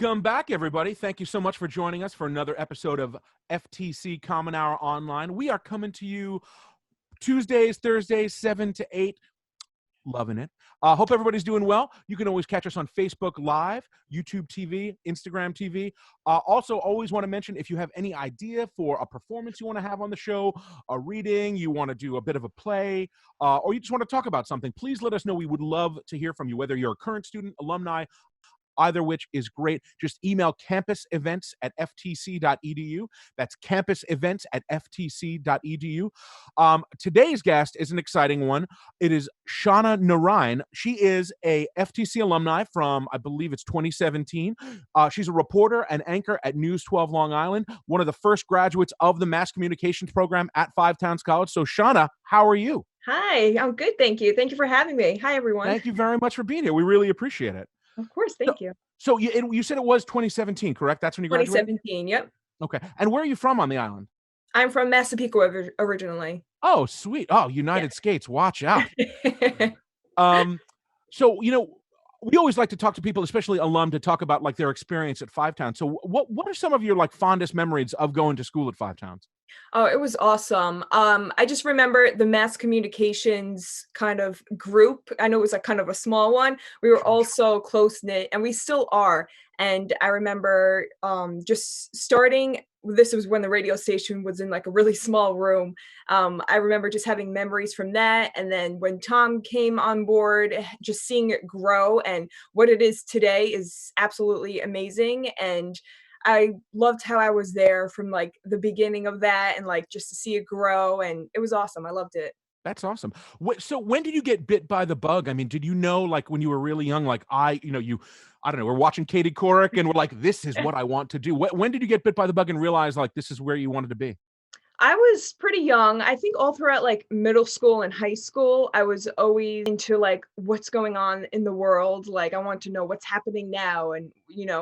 Welcome back, everybody. Thank you so much for joining us for another episode of FTC Common Hour Online. We are coming to you Tuesdays, Thursdays, 7 to 8. Loving it. Hope everybody's doing well. You can always catch us on Facebook Live, YouTube TV, Instagram TV. Also, always want to mention, if you have any idea for a performance you want to have on the show, a reading, you want to do a bit of a play, or you just want to talk about something, please let us know. We would love to hear from you, whether you're a current student, alumni, either which is great. Just email campusevents@ftc.edu. That's campusevents@ftc.edu. Today's guest is an exciting one. It is Shonna Narine. She is a FTC alumni from, I believe it's 2017. She's a reporter and anchor at News12 Long Island, one of the first graduates of the mass communications program at Five Towns College. So Shonna, how are you? Hi, I'm good, thank you. Thank you for having me. Hi, everyone. Thank you very much for being here. We really appreciate it. Of course, thank you. So you said it was 2017, correct? That's when you graduated? 2017, yep. Okay. And where are you from on the island? I'm from Massapequa originally. Oh, sweet. Oh, United States. Watch out. So, we always like to talk to people, especially alum, to talk about like their experience at Five Towns. So what are some of your like fondest memories of going to school at Five Towns? Oh, it was awesome. I just remember the mass communications kind of group. I know it was like kind of a small one. We were all so close-knit, and we still are. And I remember just starting, this was when the radio station was in like a really small room. I remember just having memories from that. And then when Tom came on board, just seeing it grow, and what it is today is absolutely amazing. And I loved how I was there from like the beginning of that, and like just to see it grow, and it was awesome. I loved it. That's awesome. So when did you get bit by the bug? I mean, did you know, like when you were really young, like I don't know, we're watching Katie Couric and we're like, this is what I want to do. When did you get bit by the bug and realize like this is where you wanted to be? I was pretty young. I think all throughout like middle school and high school, I was always into like what's going on in the world. Like I want to know what's happening now, and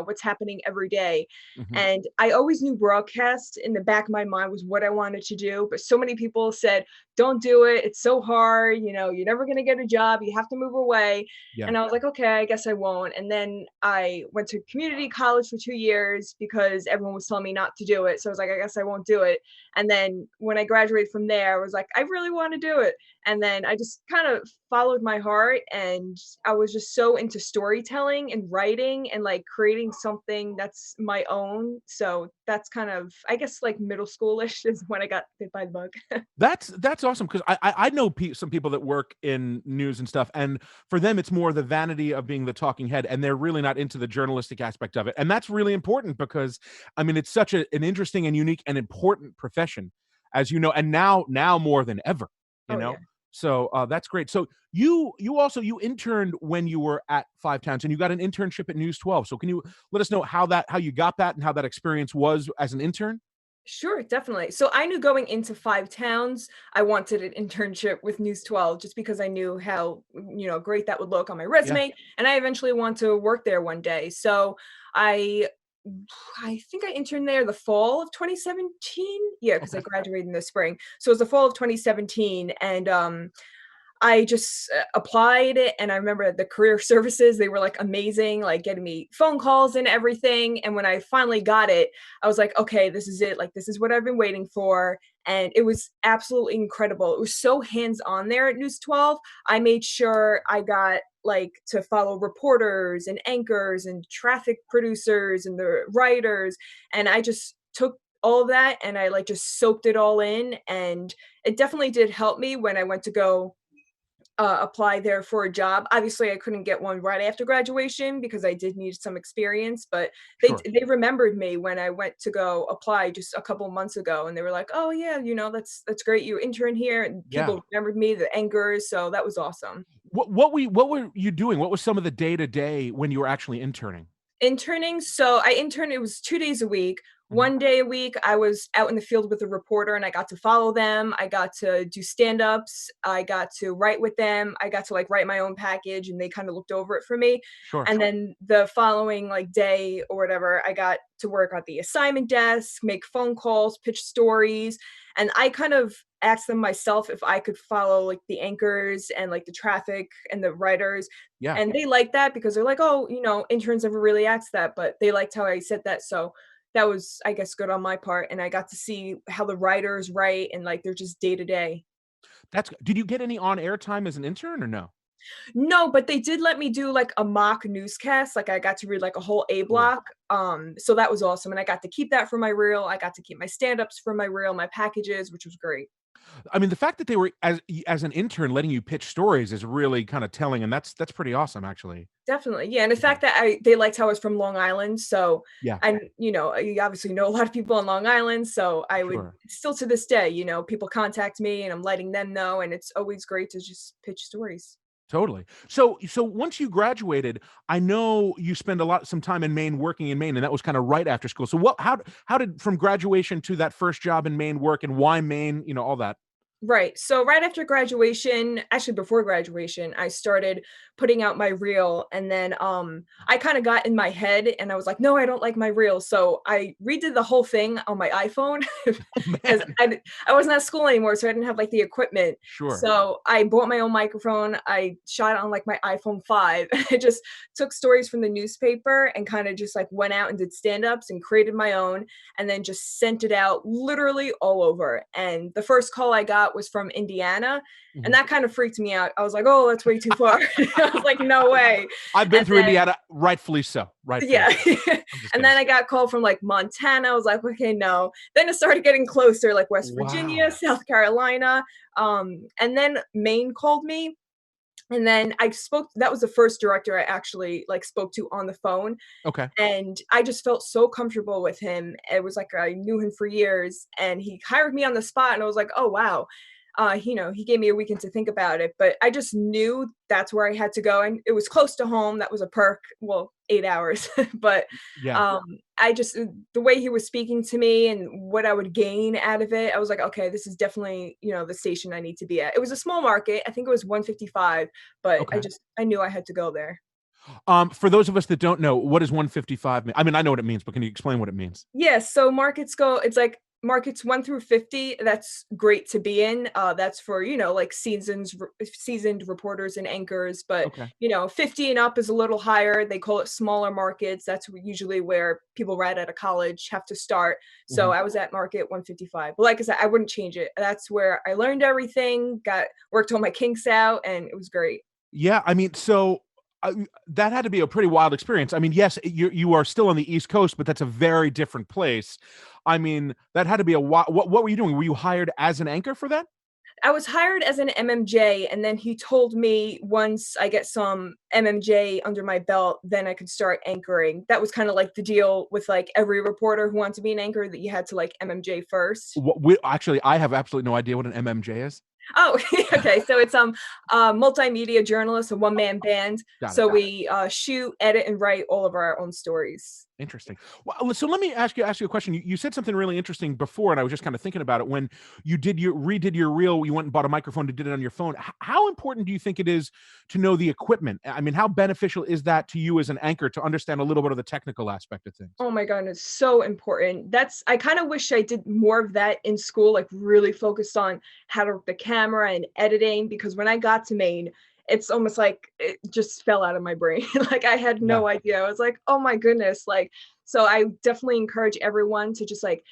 what's happening every day. Mhm. And I always knew broadcast in the back of my mind was what I wanted to do. But so many people said, don't do it. It's so hard. You're never going to get a job. You have to move away. Yeah. And I was like, okay, I guess I won't. And then I went to community college for 2 years because everyone was telling me not to do it. So I was like, I guess I won't do it. And then when I graduated from there, I was like, I really want to do it. And then I just kind of followed my heart, and I was just so into storytelling and writing and like creating something that's my own. So that's kind of, I guess, like middle schoolish is when I got bit by the bug. That's awesome, because I know some people that work in news and stuff, and for them it's more the vanity of being the talking head, and they're really not into the journalistic aspect of it. And that's really important because I mean it's such an interesting and unique and important profession, as you know, and now more than ever, you Oh, know. yeah. So that's great. So you interned when you were at Five Towns, and you got an internship at News 12. So can you let us know how you got that and how that experience was as an intern? Sure, definitely. So I knew going into Five Towns, I wanted an internship with News 12 just because I knew how, great that would look on my Yeah. resume. And I eventually want to work there one day. So I I think I interned there the fall of 2017. Yeah, because I Okay. graduated in the spring. So it was the fall of 2017. And I just applied it, and I remember the career services, they were like amazing, like getting me phone calls and everything. And when I finally got it, I was like, okay, this is it. Like, this is what I've been waiting for. And it was absolutely incredible. It was so hands on there at News 12. I made sure I got like to follow reporters and anchors and traffic producers and the writers. And I just took all of that, and I like just soaked it all in. And it definitely did help me when I went to go apply there for a job. Obviously, I couldn't get one right after graduation because I did need some experience, but Sure. they remembered me when I went to go apply just a couple months ago, and they were like, "Oh yeah, that's great. You intern here," and Yeah. people remembered me, the anchors, so that was awesome. What were you doing? What was some of the day to day when you were actually interning? Interning, so I interned, it was 2 days a week. Mhm. One day a week, I was out in the field with a reporter and I got to follow them. I got to do stand-ups. I got to write with them. I got to like write my own package and they kind of looked over it for me. Sure. And then the following like day or whatever, I got to work at the assignment desk, make phone calls, pitch stories. And I kind of asked them myself if I could follow like the anchors and like the traffic and the writers. Yeah. And they liked that because they're like, oh, interns never really asked that, but they liked how I said that. So that was, I guess, good on my part, and I got to see how the writers write and, like, they're just day to day. Did you get any on-air time as an intern or no? No, but they did let me do, like, a mock newscast, like, I got to read, like, a whole A Cool. block, so that was awesome, and I got to keep that for my reel, I got to keep my stand-ups for my reel, my packages, which was great. I mean, the fact that they were as an intern letting you pitch stories is really kind of telling, and that's pretty awesome, actually. Definitely, yeah, and the Yeah. fact that they liked how I was from Long Island, so Yeah. and, you obviously know a lot of people on Long Island, so I would Sure. still to this day, people contact me, and I'm letting them know, and it's always great to just pitch stories. Totally. So once you graduated, I know you spent some time in Maine working in Maine, and that was kind of right after school. So how did from graduation to that first job in Maine work, and why Maine, all that? Right. So right after graduation, actually before graduation, I started putting out my reel and then I kind of got in my head and I was like, no, I don't like my reel. So I redid the whole thing on my iPhone Oh, because man. I wasn't at school anymore, so I didn't have like the equipment. Sure. So I bought my own microphone. I shot it on like my iPhone 5. I just took stories from the newspaper and kind of just like went out and did stand-ups and created my own and then just sent it out literally all over. And the first call I got was from Indiana, and Mhm. that kind of freaked me out. I was like, "Oh, that's way too far." I was like, "No way." I've been And through then Indiana, rightfully so, rightfully yeah. so. I'm just And kidding. then I got called from, like, Montana. I was like, "Okay, no." Then it started getting closer, like West Virginia, Wow. South Carolina, and then Maine called me, and then I spoke that was the first director I actually, like, spoke to on the phone, Okay. and I just felt so comfortable with him. It was like I knew him for years, and he hired me on the spot, and I was like, "Oh, wow." He gave me a weekend to think about it, but I just knew that's where I had to go, and it was close to home. That was a perk. Well, 8 hours, but, Yeah. um, I just the way he was speaking to me and what I would gain out of it, I was like, "Okay, this is definitely, the station I need to be at." It was a small market. I think it was 155, but Okay. I knew I had to go there. For those of us that don't know, what does 155 mean? I mean, I know what it means, but can you explain what it means? Yes, so it's like markets 1 through 50, that's great to be in. That's for, like seasoned reporters and anchors, but, Okay. 50 and up is a little higher. They call it smaller markets. That's usually where people right out of college have to start. So Mhm. I was at market 155. But like I said, I wouldn't change it. That's where I learned everything, got worked all my kinks out, and it was great. Yeah, I mean, so, that had to be a pretty wild experience. I mean, yes, you are still on the East Coast, but that's a very different place. I mean, that had to be a what were you doing? Were you hired as an anchor for that? I was hired as an MMJ, and then he told me once I get some MMJ under my belt, then I could start anchoring. That was kinda like the deal with, like, every reporter who wanted to be an anchor that you had to, like, MMJ first. Actually, I have absolutely no idea what an MMJ is. Oh, okay. So it's a multimedia journalist, a one-man band. Got it. So we shoot, edit, and write all of our own stories. Interesting. Well, so let me ask you a question. You said something really interesting before, and I was just kind of thinking about it. When you redid your reel, you went and bought a microphone to did it on your phone. How important do you think it is to know the equipment? I mean, how beneficial is that to you as an anchor to understand a little bit of the technical aspect of things? Oh my god, it's so important. I kind of wish I did more of that in school, like really focused on how to work the camera and editing, because when I got to Maine, it's almost like it just fell out of my brain. Like I had Yeah. no idea. I was like, oh my goodness. Like, so I definitely encourage everyone to just like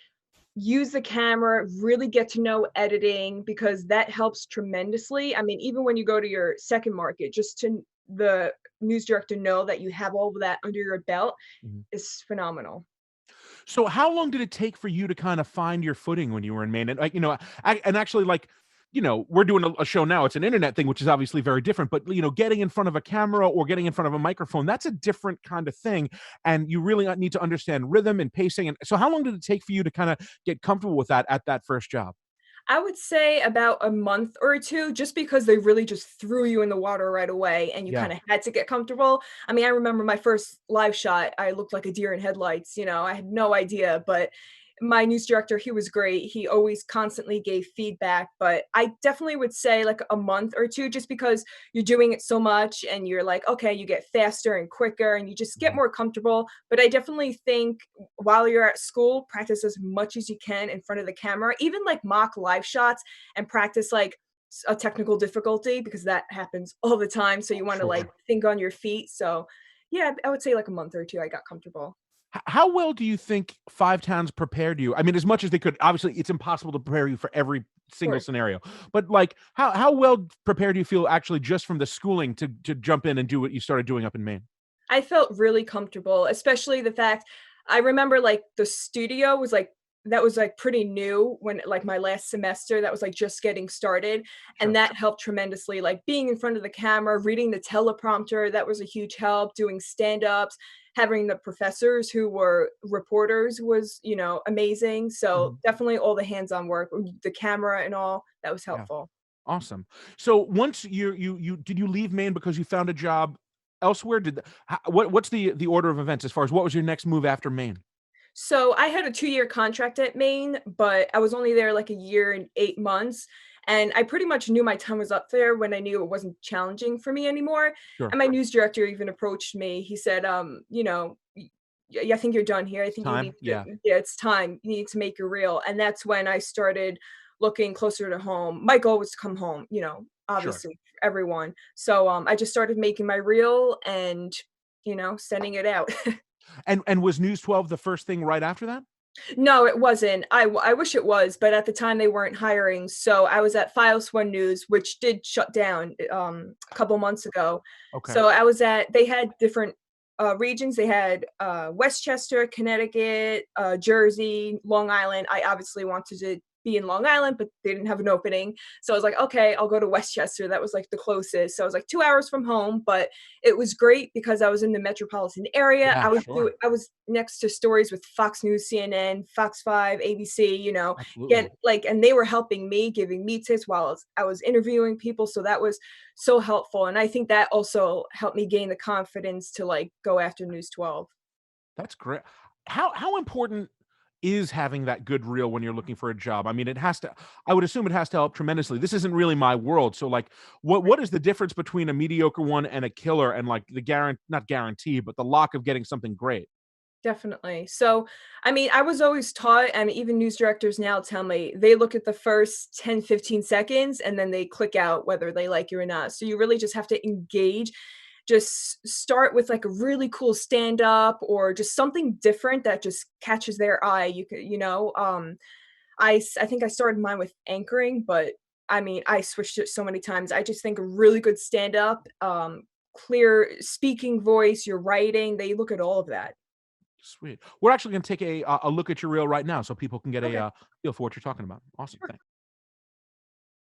use the camera, really get to know editing because that helps tremendously. I mean, even when you go to your second market, just to the news director know that you have all of that under your belt Mhm. is phenomenal. So how long did it take for you to kind of find your footing when you were in Maine? And like, and actually like, we're doing a show now. It's an internet thing, which is obviously very different, but getting in front of a camera or getting in front of a microphone, that's a different kind of thing. And you really need to understand rhythm and pacing. And so how long did it take for you to kind of get comfortable with that at that first job? I would say about a month or two, just because they really just threw you in the water right away and you Yeah, kind of had to get comfortable. I mean, I remember my first live shot, I looked like a deer in headlights, I had no idea, but my news director, he was great. He always constantly gave feedback, but I definitely would say like a month or two, just because you're doing it so much and you're like, okay, you get faster and quicker and you just get mhm, more comfortable. But I definitely think while you're at school, practice as much as you can in front of the camera, even like mock live shots and practice like a technical difficulty because that happens all the time. So you want to like sure. think on your feet. So yeah, I would say like a month or two, I got comfortable. How well do you think Five Towns prepared you? I mean, as much as they could. Obviously, it's impossible to prepare you for every Of single course. scenario, but, like, how well prepared do you feel actually just from the schooling to jump in and do what you started doing up in Maine? I felt really comfortable, especially the fact I remember, like, the studio was, like that was, like, pretty new when like, my last semester, that was, like, just getting started, and Sure. that helped tremendously, like, being in front of the camera, reading the teleprompter, that was a huge help, doing stand-ups, having the professors who were reporters was, amazing, so Mhm. definitely all the hands-on work, the camera and all, that was Yeah. helpful. Awesome. So once you did you leave Maine because you found a job elsewhere? Did the what's the order of events as far as what was your next move after Maine? So I had a 2-year contract at Maine, but I was only there like a year and 8 months, and I pretty much knew my time was up there when I knew it wasn't challenging for me anymore, Sure. and my news director even approached me. He said, I think you're done here. I think you need Time? to Yeah. yeah, it's time. You need to make your reel." And that's when I started looking closer to home. My goal was to come home, Sure. obviously for everyone. So, I just started making my reel and, sending it out. And was News 12 the first thing right after that? No, it wasn't. I wish it was, but at the time they weren't hiring, so I was at FIOS1news, which did shut down, a couple months ago. Okay. So I was at they had different, regions. They had, Westchester, Connecticut, Jersey, Long Island. I obviously wanted to be in Long Island, but they didn't have an opening. So I was like, "Okay, I'll go to Westchester." That was, like, the closest. So I was, like, 2 hours from home, but it was great because I was in the metropolitan area. Yeah, sure. I was next to stories with Fox News, CNN, Fox 5, ABC, Absolutely. and they were helping me, giving me tips while I was interviewing people, so that was so helpful, and I think that also helped me gain the confidence to, like, go after News 12. That's great. How important is having that good reel when you're looking for a job? I mean, it has to I would assume it has to help tremendously. This isn't really my world, so, like, what is the difference between a mediocre one and a killer and, like, the not guarantee, but the lock of getting something great? Definitely. So, I mean, I was always taught, and even news directors now tell me they look at the first 10, 15 seconds and then they click out whether they like you or not. So you really just have to engage. Just start with like a really cool stand up or just something different that just catches their eye. You could, I think I started mine with anchoring, but I mean, I switched it so many times. I just think a really good stand up, clear speaking voice, your writing, they look at all of that. Sweet. We're actually gonna take a look at your reel right now so people can get a, Okay. feel for what you're talking about. Awesome, thanks.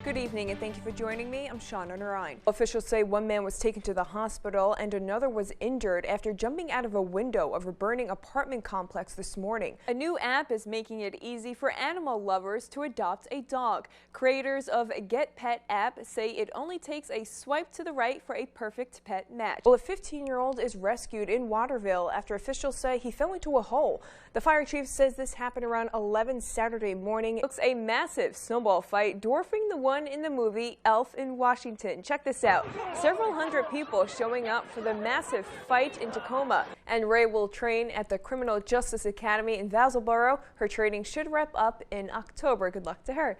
Good evening and thank you for joining me. I'm Shonna Narine. Officials say one man was taken to the hospital and another was injured after jumping out of a window of a burning apartment complex this morning. A new app is making it easy for animal lovers to adopt a dog. Creators of Get Pet app say it only takes a swipe to the right for a perfect pet match. Well, a 15-year-old is rescued in Waterville after officials say he fell into a hole. The fire chief says this happened around 11 Saturday morning. It looks a massive snowball fight, dwarfing the one in the movie Elf in Washington. Check this out. Several hundred people showing up for the massive fight in Tacoma. And Ray will train at the Criminal Justice Academy in Vassalboro. Her training should wrap up in October. Good luck to her.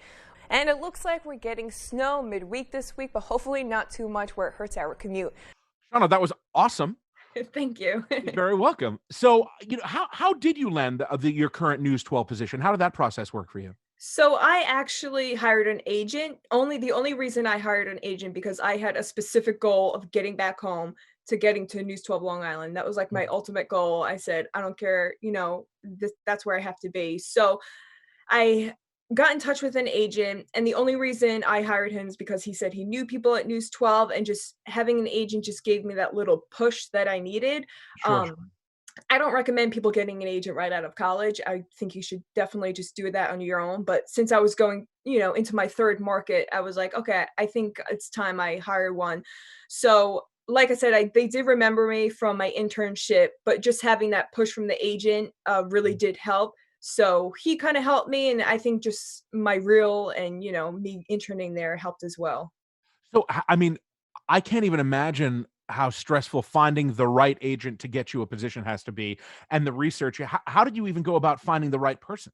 And it looks like we're getting snow midweek this week, but hopefully not too much where it hurts our commute. Shauna, that was awesome. Thank you. You're very welcome. So, how did you land your current News 12 position? How did that process work for you? So I actually hired an agent. The only reason I hired an agent because I had a specific goal of getting back home to getting to News 12 Long Island. That was like my Mhm. ultimate goal. I said, I don't care, that's where I have to be. So I got in touch with an agent, and the only reason I hired him is because he said he knew people at News 12, and just having an agent just gave me that little push that I needed. Sure, Um, sure. I don't recommend people getting an agent right out of college. I think you should definitely just do that on your own. But since I was going, into my third market, I was like, okay, I think it's time I hire one. So, like I said, they did remember me from my internship, but just having that push from the agent really Mm. did help. So he kind of helped me, and I think just my reel and me interning there helped as well. So, I mean, I can't even imagine how stressful finding the right agent to get you a position has to be, and the research. How did you even go about finding the right person?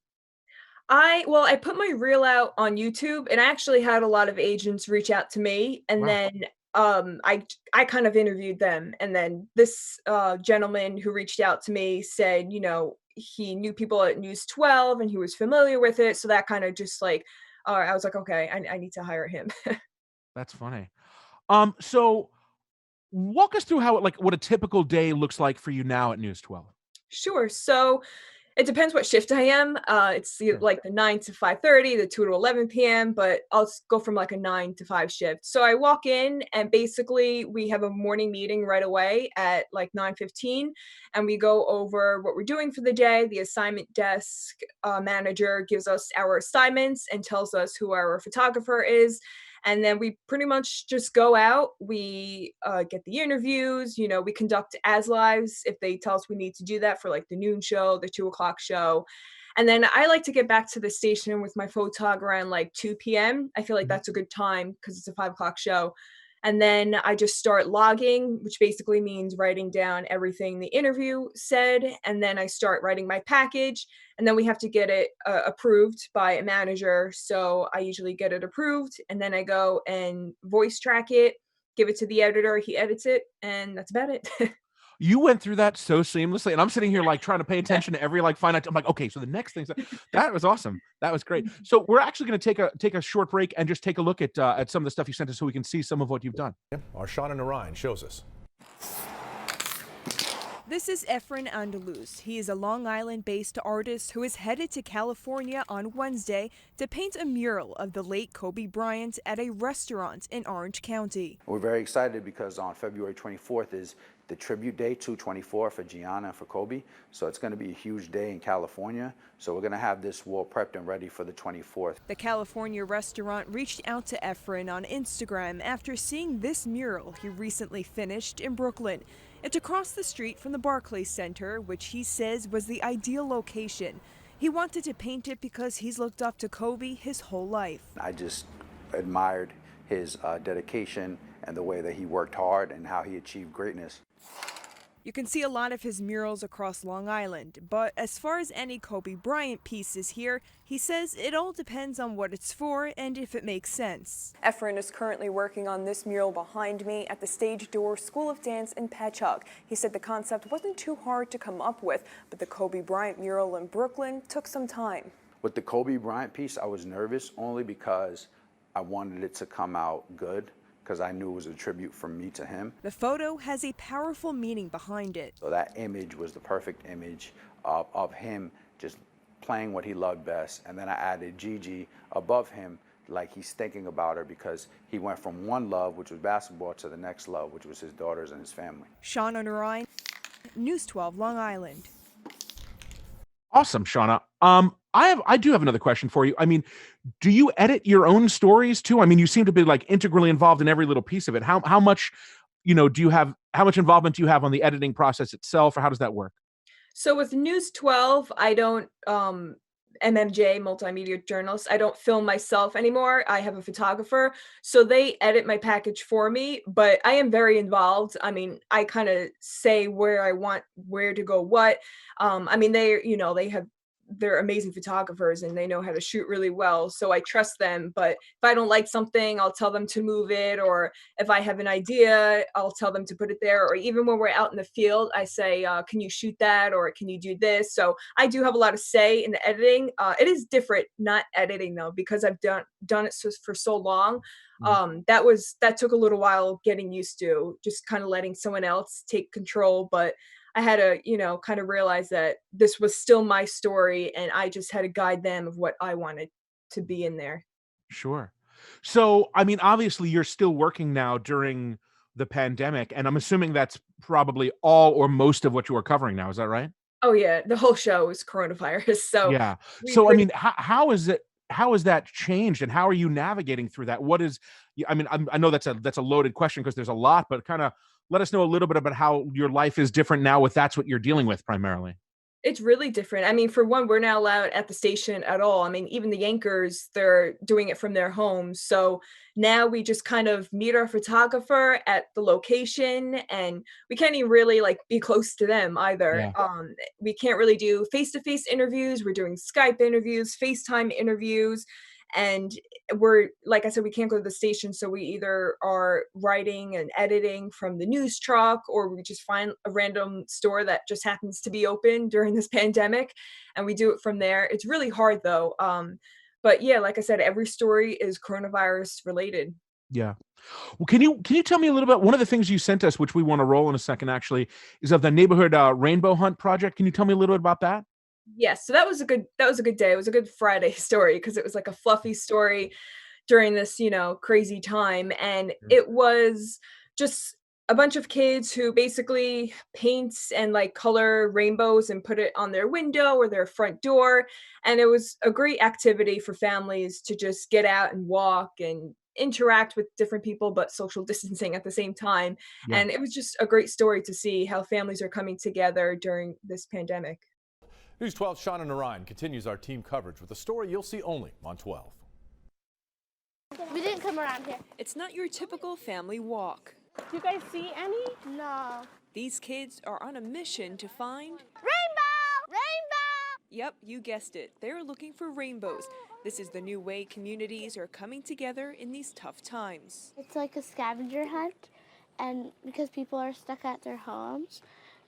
I put my reel out on YouTube, and I actually had a lot of agents reach out to me, and Wow. then I kind of interviewed them, and then this gentleman who reached out to me said, he knew people at News 12 and he was familiar with it, so that kind of just like I was like, okay, I need to hire him. That's funny. So walk us through how what a typical day looks like for you now at News 12. Sure. So it depends what shift I am. It's Sure. like the 9 to 5:30, the 2 to 11 p.m., but I'll go from like a 9 to 5 shift. So I walk in and basically we have a morning meeting right away at like 9:15, and we go over what we're doing for the day. The assignment desk manager gives us our assignments and tells us who our photographer is. And then we pretty much just go out. We get the interviews. We conduct as lives if they tell us we need to do that for like the noon show, the 2 o'clock show. And then I like to get back to the station with my photog around like 2 p.m. I feel like Mhm. that's a good time because it's a 5 o'clock show. And then I just start logging, which basically means writing down everything the interview said. And then I start writing my package. And then we have to get it approved by a manager. So I usually get it approved, and then I go and voice track it, give it to the editor. He edits it, and that's about it. You went through that so seamlessly, and I'm sitting here like trying to pay attention to every finite. I'm like, okay, so the next thing. That was awesome. That was great. So we're actually going to take a short break and just take a look at some of the stuff you sent us, so we can see some of what you've done. Our Shonna Narine shows us. This is Efrain Andaluz. He is a Long Island-based artist who is headed to California on Wednesday to paint a mural of the late Kobe Bryant at a restaurant in Orange County. We're very excited because on February 24th is the tribute day, 224 for Gianna and for Kobe. So it's going to be a huge day in California. So we're going to have this wall prepped and ready for the 24th. The California restaurant reached out to Efrain on Instagram after seeing this mural he recently finished in Brooklyn. It's across the street from the Barclays Center, which he says was the ideal location. He wanted to paint it because he's looked up to Kobe his whole life. I just admired his dedication and the way that he worked hard and how he achieved greatness. You can see a lot of his murals across Long Island, but as far as any Kobe Bryant pieces here, he says it all depends on what it's for and if it makes sense. Efrain is currently working on this mural behind me at the Stage Door School of Dance in Patchogue. He said the concept wasn't too hard to come up with, but the Kobe Bryant mural in Brooklyn took some time. With the Kobe Bryant piece, I was nervous only because I wanted it to come out good, because I knew it was a tribute from me to him. The photo has a powerful meaning behind it. So that image was the perfect image of him just playing what he loved best. And then I added Gigi above him, like he's thinking about her, because he went from one love, which was basketball, to the next love, which was his daughters and his family. Shonna Narine, News 12 Long Island. Awesome, Shauna. I do have another question for you. I mean, do you edit your own stories too? I mean, you seem to be like integrally involved in every little piece of it. How much, how much involvement do you have on the editing process itself, or how does that work? So with News 12, I don't MMJ, multimedia journalist, I don't film myself anymore. I have a photographer. So they edit my package for me, but I am very involved. I mean, I kind of say where I want where to go what. I mean, they're amazing photographers and they know how to shoot really well. So I trust them. But if I don't like something, I'll tell them to move it. Or if I have an idea, I'll tell them to put it there. Or even when we're out in the field, I say, can you shoot that? Or can you do this? So I do have a lot of say in the editing. It is different not editing though, because I've done it for so long. That took a little while getting used to, just kind of letting someone else take control. But I had to, kind of realize that this was still my story and I just had to guide them of what I wanted to be in there. Sure. So, I mean, obviously you're still working now during the pandemic, and I'm assuming that's probably all or most of what you are covering now. Is that right? Oh yeah, the whole show is coronavirus. So Yeah. we So, I pretty mean, how is it? How has that changed, and how are you navigating through that? What is? I mean, I know that's a loaded question because there's a lot, but kind of let us know a little bit about how your life is different now with that's what you're dealing with primarily. It's really different. I mean, for one, we're not allowed at the station at all. I mean, even the anchors, they're doing it from their homes. So now we just kind of meet our photographer at the location, and we can't even really like be close to them either. Yeah. We can't really do face-to-face interviews. We're doing Skype interviews, FaceTime interviews, and we're like I said, we can't go to the station, so we either are writing and editing from the news truck, or we just find a random store that just happens to be open during this pandemic, and we do it from there. It's really hard though. But yeah, like I said, every story is coronavirus related. Yeah. Well, can you tell me a little bit? One of the things you sent us, which we want to roll in a second, actually, is of the neighborhood rainbow hunt project. Can you tell me a little bit about that? Yes, so that was a good day. It was a good Friday story because it was like a fluffy story during this, crazy time. And Mm. it was just a bunch of kids who basically paints and like color rainbows and put it on their window or their front door. And it was a great activity for families to just get out and walk and interact with different people, but social distancing at the same time. Yeah. And it was just a great story to see how families are coming together during this pandemic. News 12's Shonna Narine continues our team coverage with a story you'll see only on 12. We didn't come around here. It's not your typical family walk. Do you guys see any? No. These kids are on a mission to find... Rainbow! Rainbow! Yep, you guessed it. They're looking for rainbows. This is the new way communities are coming together in these tough times. It's like a scavenger hunt, and because people are stuck at their homes,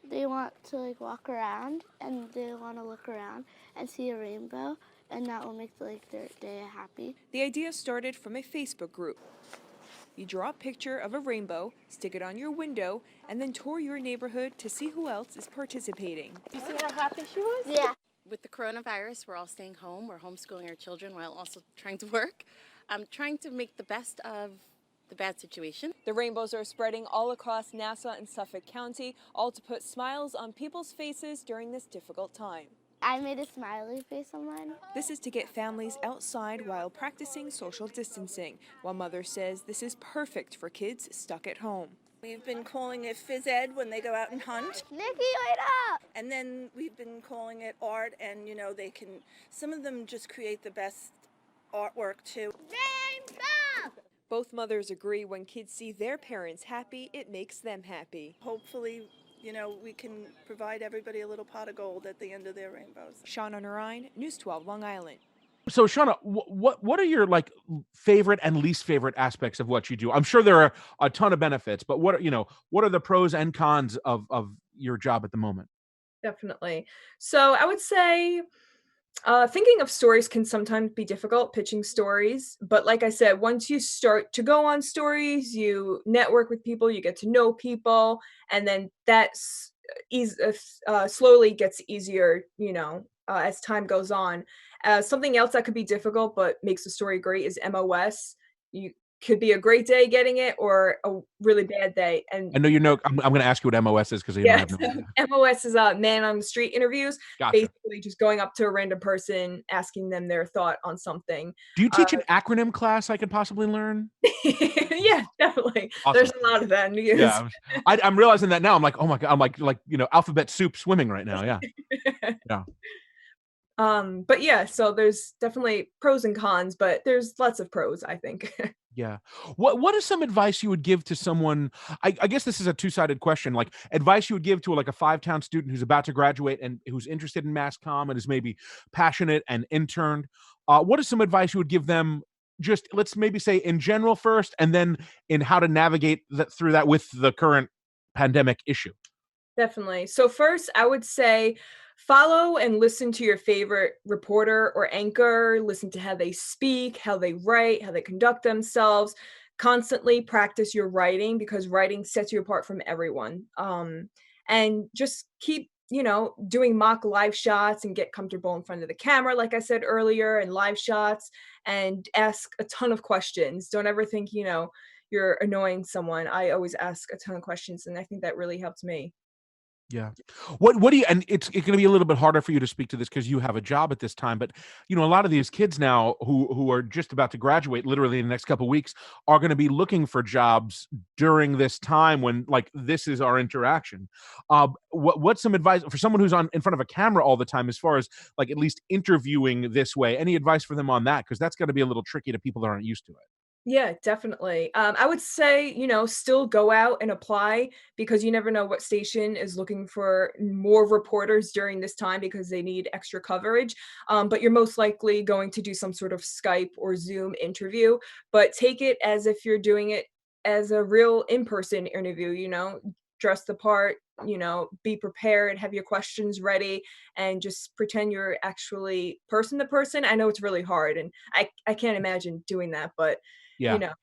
they want to like walk around, and they want to look around and see a rainbow, and that will make their day happy. The idea started from a Facebook group. You draw a picture of a rainbow, stick it on your window, and then tour your neighborhood to see who else is participating. You see how happy she was? Yeah. With the coronavirus, we're all staying home. We're homeschooling our children while also trying to work. I'm trying to make the best of the bad situation. The rainbows are spreading all across Nassau and Suffolk County, all to put smiles on people's faces during this difficult time. I made a smiley face on mine. This is to get families outside while practicing social distancing, while Mother says this is perfect for kids stuck at home. We've been calling it phys ed when they go out and hunt. Nikki, wait up! And then we've been calling it art, and some of them just create the best artwork too. Rainbow! Both mothers agree when kids see their parents happy, it makes them happy. Hopefully, we can provide everybody a little pot of gold at the end of their rainbows. Shonna Narine, News 12 Long Island. So, Shonna, what are your favorite and least favorite aspects of what you do? I'm sure there are a ton of benefits, but what are the pros and cons of your job at the moment? Definitely. So I would say thinking of stories can sometimes be difficult, pitching stories. But like I said, once you start to go on stories, you network with people, you get to know people, and then that's slowly gets easier, as time goes on. Something else that could be difficult but makes the story great is MOS. You could be a great day getting it or a really bad day. And I know I'm going to ask you what MOS is because I yeah, have no idea. MOS is man on the street interviews. Gotcha. Basically just going up to a random person, asking them their thought on something. Do you teach an acronym class I could possibly learn? Yeah, definitely. Awesome. There's a lot of them to use. Yeah, I'm realizing that now. I'm like, oh my God, I'm like alphabet soup swimming right now. Yeah. Yeah. But yeah, so there's definitely pros and cons, but there's lots of pros, I think. Yeah. What is some advice you would give to someone? I guess this is a two-sided question. Like advice you would give to a 5-town student who's about to graduate and who's interested in mass comm and is maybe passionate and interned. What is some advice you would give them? Just let's maybe say in general first, and then in how to navigate through that with the current pandemic issue. Definitely. So first, I would say follow and listen to your favorite reporter or anchor. Listen to how they speak, how they write, how they conduct themselves. Constantly practice your writing because writing sets you apart from everyone. And just keep, doing mock live shots and get comfortable in front of the camera, like I said earlier, and live shots, and ask a ton of questions. Don't ever think, you're you're annoying someone, I always ask a ton of questions, and I think that really helped me. Yeah. What do you, and it's gonna be a little bit harder for you to speak to this because you have a job at this time, but, a lot of these kids now who are just about to graduate literally in the next couple of weeks are gonna be looking for jobs during this time when, like, this is our interaction. What's some advice for someone who's on in front of a camera all the time as far as, like, at least interviewing this way? Any advice for them on that? Because that's gonna be a little tricky to people that aren't used to it. Yeah, definitely. I would say, still go out and apply because you never know what station is looking for more reporters during this time because they need extra coverage. But you're most likely going to do some sort of Skype or Zoom interview, but take it as if you're doing it as a real in-person interview, dress the part, be prepared, have your questions ready, and just pretend you're actually person to person. I know it's really hard, and I can't imagine doing that, but you Yeah. know,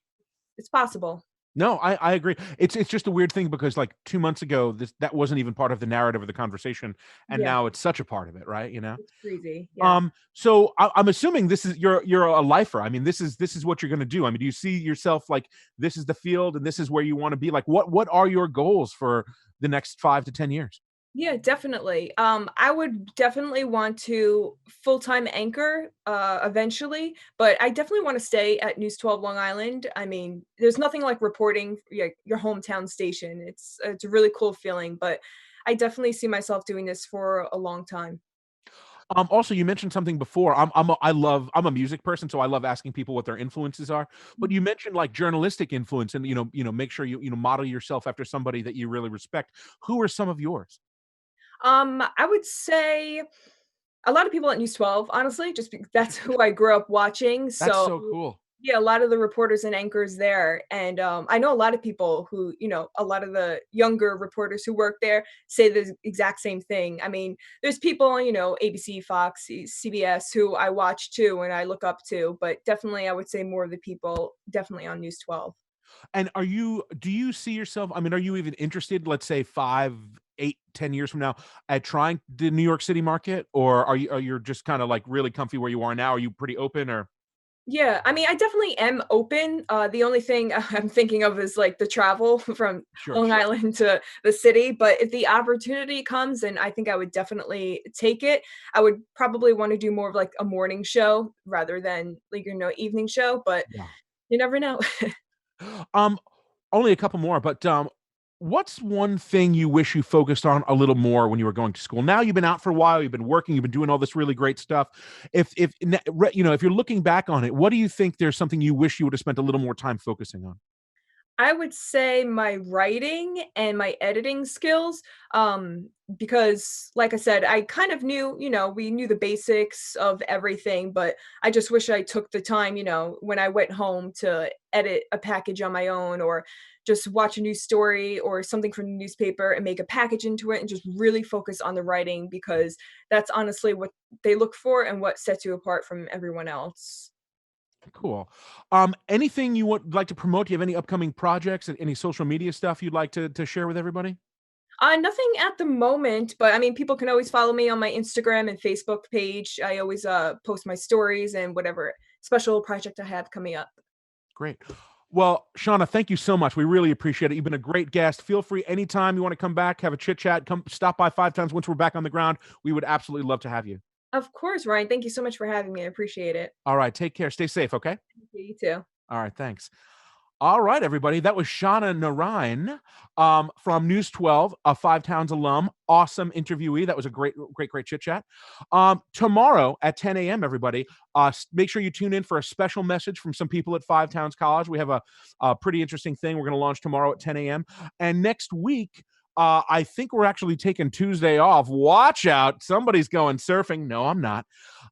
it's possible. No, I agree. It's just a weird thing because, like, 2 months ago, that wasn't even part of the narrative of the conversation, and Yeah, now it's such a part of it, right, it's crazy. Yeah. So I'm assuming this is you're a lifer. I mean, this is what you're gonna do. I mean, do you see yourself like, this is the field and this is where you wanna be? Like, what are your goals for the next 5 to 10 years? Yeah, definitely. I would definitely want to full-time anchor eventually, but I definitely want to stay at News 12 Long Island. I mean, there's nothing like reporting your hometown station. It's a really cool feeling, but I definitely see myself doing this for a long time. Also, you mentioned something before. I'm a music person, so I love asking people what their influences are. But you mentioned like journalistic influence, and make sure you model yourself after somebody that you really respect. Who are some of yours? I would say a lot of people at News 12, honestly, just because that's who I grew up watching. That's So so cool. yeah, a lot of the reporters and anchors there, and, I know a lot of people who, a lot of the younger reporters who work there say the exact same thing. I mean, there's people on, ABC, Fox, CBS who I watch too and I look up to, but definitely I would say more of the people definitely on News 12. And do you see yourself, I mean, are you even interested, let's say 5, 8, 10 years from now, at trying the New York City market? Or are you just kind of like really comfy where you are now? Are you pretty open or? Yeah, I mean, I definitely am open. The only thing I'm thinking of is like the travel from Sure. Long Island to the city. But if the opportunity comes, then I think I would definitely take it. I would probably want to do more of like a morning show rather than like, evening show, but Yeah. you never know. Um, Only a couple more, but, what's one thing you wish you focused on a little more when you were going to school? Now you've been out for a while, you've been working, you've been doing all this really great stuff. If you're looking back on it, what do you think there's something you wish you would have spent a little more time focusing on? I would say my writing and my editing skills, because like I said, I kind of knew, we knew the basics of everything, but I just wish I took the time, when I went home to edit a package on my own or just watch a news story or something from the newspaper and make a package into it and just really focus on the writing because that's honestly what they look for and what sets you apart from everyone else. Cool. Anything you would like to promote? Do you have any upcoming projects and any social media stuff you'd like to share with everybody? Nothing at the moment, but I mean, people can always follow me on my Instagram and Facebook page. I always post my stories and whatever special project I have coming up. Great. Well, Shonna, thank you so much. We really appreciate it. You've been a great guest. Feel free anytime you want to come back, have a chit chat, come stop by 5 times once we're back on the ground. We would absolutely love to have you. Of course, Ryan. Thank you so much for having me. I appreciate it. All right. Take care. Stay safe. Okay. You too. All right. Thanks. All right, everybody. That was Shonna Narine from News 12, a Five Towns alum. Awesome interviewee. That was a great, great, great chit chat. Tomorrow at 10 a.m., everybody, make sure you tune in for a special message from some people at Five Towns College. We have a pretty interesting thing we're going to launch tomorrow at 10 a.m. And next week, I think we're actually taking Tuesday off. Watch out. Somebody's going surfing. No, I'm not.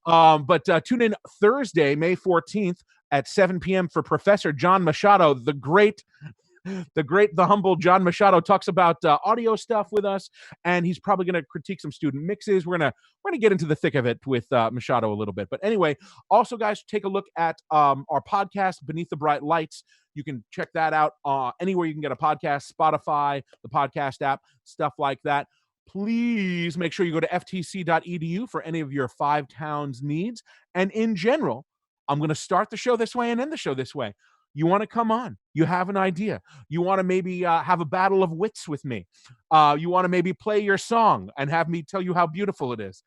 But tune in Thursday, May 14th at 7 p.m. for Professor John Machado, the humble John Machado talks about audio stuff with us, and he's probably going to critique some student mixes. We're gonna get into the thick of it with Machado a little bit. But anyway, also guys, take a look at our podcast, Beneath the Bright Lights. You can check that out anywhere you can get a podcast, Spotify, the podcast app, stuff like that. Please make sure you go to ftc.edu for any of your Five Towns needs. And in general, I'm going to start the show this way and end the show this way. you want to come on, you have an idea, you want to maybe have a battle of wits with me, you want to maybe play your song and have me tell you how beautiful it is,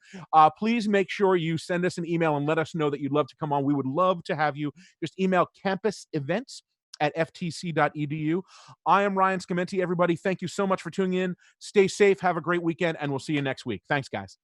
please make sure you send us an email and let us know that you'd love to come on. We would love to have you. Just email campusevents@ftc.edu. I am Ryan Scamenti. Everybody, thank you so much for tuning in. Stay safe, have a great weekend, and we'll see you next week. Thanks, guys.